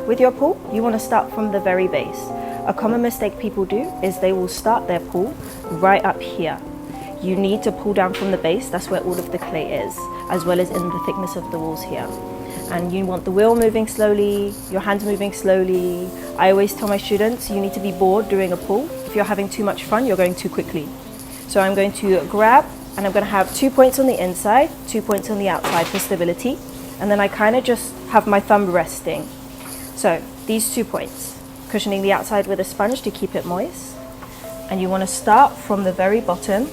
With your pool, you want to start from the very base. A common mistake people do is they will start their pool right up here. You need to pull down from the base, that's where all of the clay is, as well as in the thickness of the walls here. And you want the wheel moving slowly, your hands moving slowly. I always tell my students, you need to be bored doing a pull. If you're having too much fun, you're going too quickly. So I'm going to grab, and I'm going to have 2 points on the inside, 2 points on the outside for stability. And then I kind of just have my thumb resting. So these 2 points, cushioning the outside with a sponge to keep it moist. And you want to start from the very bottom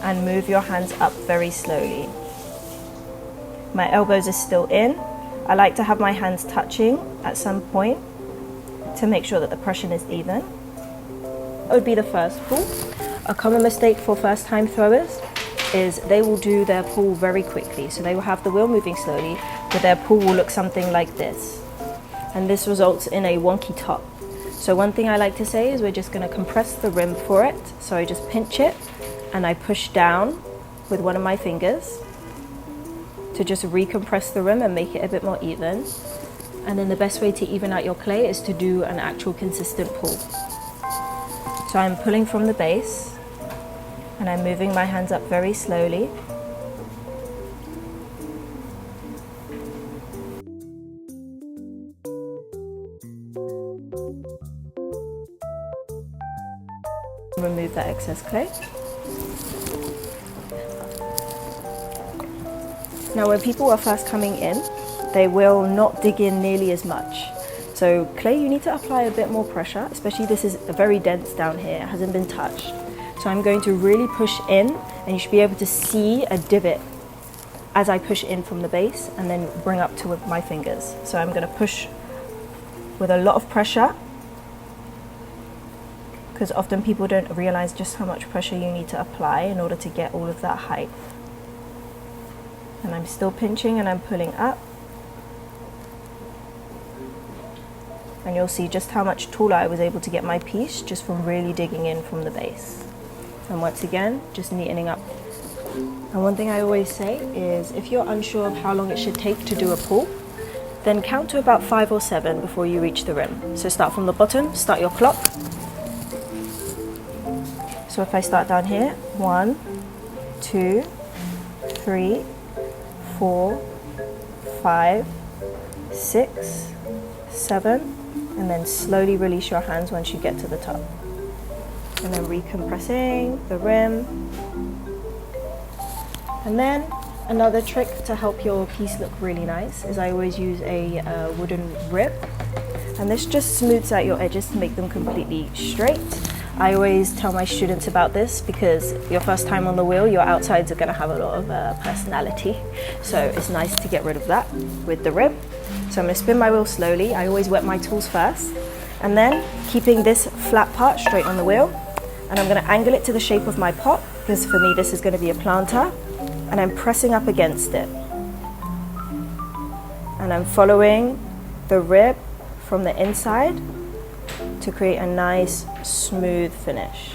and move your hands up very slowly. My elbows are still in. I like to have my hands touching at some point to make sure that the pressure is even. That would be the first pull. A common mistake for first time throwers is they will do their pull very quickly. So they will have the wheel moving slowly, but their pull will look something like this. And this results in a wonky top. So one thing I like to say is we're just going to compress the rim for it. So I just pinch it and I push down with one of my fingers to just recompress the rim and make it a bit more even. And then the best way to even out your clay is to do an actual consistent pull. So I'm pulling from the base and I'm moving my hands up very slowly. Remove that excess clay. Now when people are first coming in, they will not dig in nearly as much. So clay, you need to apply a bit more pressure, especially this is very dense down here, it hasn't been touched. So I'm going to really push in, and you should be able to see a divot as I push in from the base and then bring up to with my fingers. So I'm going to push with a lot of pressure, because often people don't realize just how much pressure you need to apply in order to get all of that height. And I'm still pinching and I'm pulling up. And you'll see just how much taller I was able to get my piece just from really digging in from the base. And once again, just neatening up. And one thing I always say is if you're unsure of how long it should take to do a pull, then count to about 5 or 7 before you reach the rim. So start from the bottom, start your clock. So if I start down here, 1, 2, 3, 4, 5, 6, 7, and then slowly release your hands once you get to the top. And then recompressing the rim. And then another trick to help your piece look really nice is I always use a wooden rib. And this just smooths out your edges to make them completely straight. I always tell my students about this because your first time on the wheel, your outsides are going to have a lot of personality. So it's nice to get rid of that with the rib. So I'm going to spin my wheel slowly. I always wet my tools first. And then keeping this flat part straight on the wheel. And I'm going to angle it to the shape of my pot, because for me this is going to be a planter. And I'm pressing up against it. And I'm following the rib from the inside to create a nice smooth finish.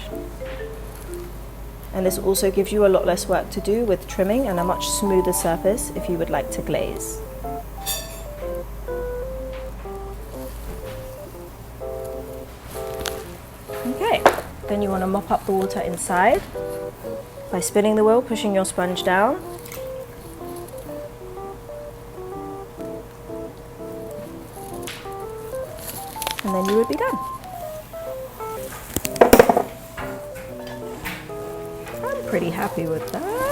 And this also gives you a lot less work to do with trimming and a much smoother surface if you would like to glaze. Okay, then you want to mop up the water inside by spinning the wheel, pushing your sponge down. And then you would be done. I'm pretty happy with that.